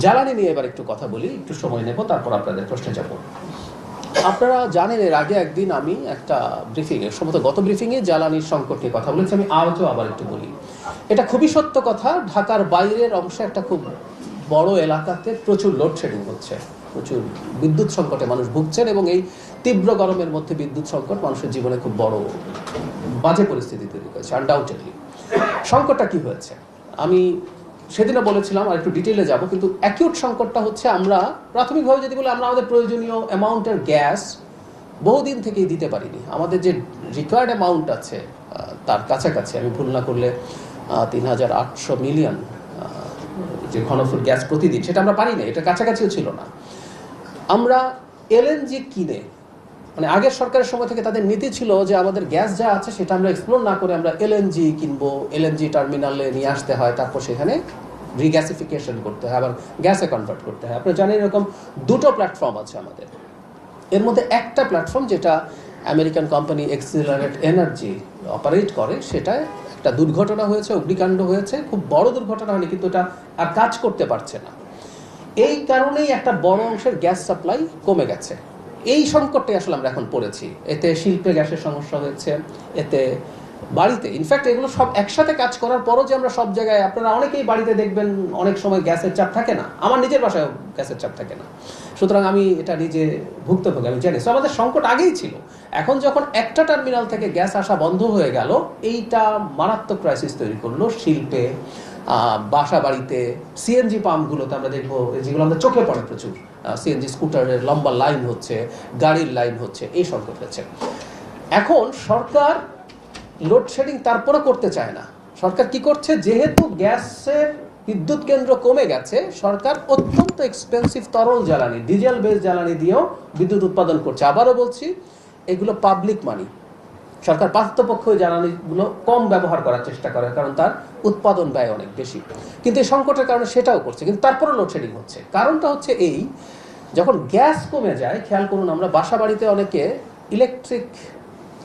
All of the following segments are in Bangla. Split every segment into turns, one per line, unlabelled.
জ্বালানি নিয়ে এবার একটু কথা বলি, একটু সময় নেব, তারপর আপনাদের প্রশ্নে যাব। আপনারা জানেন এর আগে একদিন আমি একটা ব্রিফিংয়ে, সম্ভবত গত ব্রিফিংয়ে জ্বালানির সংকট নিয়ে কথা বলেছি। আমি আজও আবার একটু বলি, এটা খুবই সত্য কথা। ঢাকার বাইরের অংশে একটা খুব বড় এলাকাতে প্রচুর লোডশেডিং হচ্ছে, প্রচুর বিদ্যুৎ সংকটে মানুষ ভুগছেন, এবং এই তীব্র গরমের মধ্যে বিদ্যুৎ সংকট মানুষের জীবনে খুব বড় বাজে পরিস্থিতি তৈরি করেছে আনডাউটেডলি। সংকটটা কি হয়েছে আমি সেদিনও বলেছিলাম, আর একটু ডিটেইলে যাব। কিন্তু অ্যাকিউট সংকটটা হচ্ছে, আমরা প্রাথমিকভাবে যদি বলি, আমরা আমাদের প্রয়োজনীয় অ্যামাউন্টের গ্যাস বহুদিন থেকেই দিতে পারিনি। আমাদের যে রিকোয়ার্ড অ্যামাউন্ট আছে তার কাছাকাছি, আমি ভুল না করলে ৩,৮০০ মিলিয়ন যে ঘনফুট গ্যাস প্রতিদিন, সেটা আমরা পারি না, এটা কাছাকাছিও ছিল না। আমরা এলএনজি কিনে, মানে আগের সরকারের সময় থেকে তাদের নীতি ছিল যে আমাদের গ্যাস যা আছে সেটা আমরা এক্সপ্লোর না করে আমরা এলএনজি কিনবো, এলএনজি টার্মিনালে নিয়ে আসতে হয়, তারপর সেখানে রিগ্যাসিফিকেশন করতে হয়, আবার গ্যাসে কনভার্ট করতে হয়। আপনারা জানেন এরকম দুটো প্ল্যাটফর্ম আছে আমাদের। এর মধ্যে একটা প্ল্যাটফর্ম যেটা American company Excelerate energy operate করে, সেটায় একটা দুর্ঘটনা হয়েছে, অগ্নিকাণ্ড হয়েছে। খুব বড় দুর্ঘটনা হয়নি, কিন্তু এটা আর কাজ করতে পারছে না। এই কারণেই একটা বড় অংশের গ্যাস সাপ্লাই কমে গেছে। এই সংকটটাই আসলে আমরা এখন পড়েছি। এতে শিল্পে গ্যাসের সমস্যা হয়েছে, এতে বাড়িতে, ইনফ্যাক্ট এগুলো সব একসাথে কাজ করার পরও যে আমরা সব জায়গায়, আপনারা অনেকেই বাড়িতে দেখবেন অনেক সময় গ্যাসের চাপ থাকে না, আমার নিজের বাসায় গ্যাসের চাপ থাকে না, সুতরাং আমি এটা নিজে ভুক্তভোগী, আমি জানি। সো আমাদের সংকট আগেই ছিল। এখন যখন একটা টার্মিনাল থেকে গ্যাস আসা বন্ধ হয়ে গেল, এইটা মারাত্মক ক্রাইসিস তৈরি করলো শিল্পে, বাসা বাড়িতে। সিএনজি পাম্পগুলোতে আমরা দেখবো, যেগুলো আমাদের চোখে পড়ে প্রচুর, সিএনজি স্কুটারের লম্বা লাইন হচ্ছে, গাড়ির লাইন হচ্ছে, এই সংকট হচ্ছে। এখন সরকার লোডশেডিং তারপরে করতে চায় না। সরকার কি করছে, যেহেতু গ্যাসের বিদ্যুৎ কেন্দ্র কমে গেছে, সরকার অত্যন্ত এক্সপেন্সিভ তরল জ্বালানি, ডিজেল বেস জ্বালানি দিয়েও বিদ্যুৎ উৎপাদন করছে। আবারও বলছি, এগুলো পাবলিক মানি। সরকার পার্থপক্ষ জ্বালানিগুলো কম ব্যবহার করার চেষ্টা করে, কারণ তার উৎপাদন ব্যয় অনেক বেশি। কিন্তু এই সংকটের কারণে সেটাও করছে, কিন্তু তারপরে লোডশেডিং হচ্ছে। কারণটা হচ্ছে এই, যখন গ্যাস কমে যায়, খেয়াল করুন, আমরা বাসা বাড়িতে অনেকে ইলেকট্রিক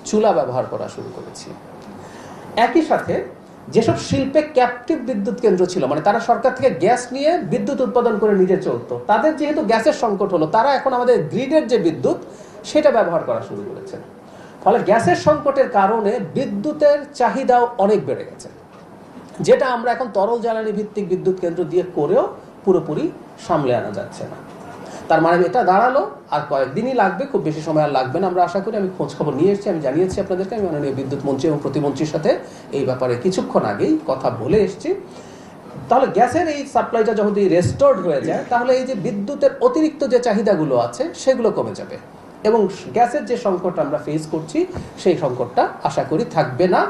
চুলা ব্যবহার করা শুরু করেছি। একই সাথে যেসব শিল্পে ক্যাপটিভ বিদ্যুৎ কেন্দ্র ছিল, মানে তারা সরকার থেকে গ্যাস নিয়ে বিদ্যুৎ উৎপাদন করে নিজে চলতো, তাদের যেহেতু গ্যাসের সংকট হলো, তারা এখন আমাদের গ্রিডের যে বিদ্যুৎ সেটা ব্যবহার করা শুরু করেছে। ফলে গ্যাসের সংকটের কারণে বিদ্যুতের চাহিদাও অনেক বেড়ে গেছে, যেটা আমরা এখন তরল জ্বালানি ভিত্তিক বিদ্যুৎ কেন্দ্র দিয়ে করেও পুরোপুরি সামলে আনা যাচ্ছে না। তার মানে এটা দাঁড়ালো আর কয়েকদিনই লাগবে, খুব বেশি সময় আর লাগবে না আমরা আশা করি। আমি খোঁজ খবর নিয়ে এসেছি, আমি জানিয়েছি আপনাদেরকে। আমি মাননীয় বিদ্যুৎ মন্ত্রী এবং প্রতিমন্ত্রীর সাথে এই ব্যাপারে কিছুক্ষণ আগেই কথা বলে এসেছি। তাহলে গ্যাসের এই সাপ্লাইটা যখন রেস্টোর্ড হয়ে যায়, তাহলে এই যে বিদ্যুতের অতিরিক্ত যে চাহিদাগুলো আছে সেগুলো কমে যাবে, এবং গ্যাসের যে সংকট আমরা ফেস করছি সেই সংকটটা আশা করি থাকবে না।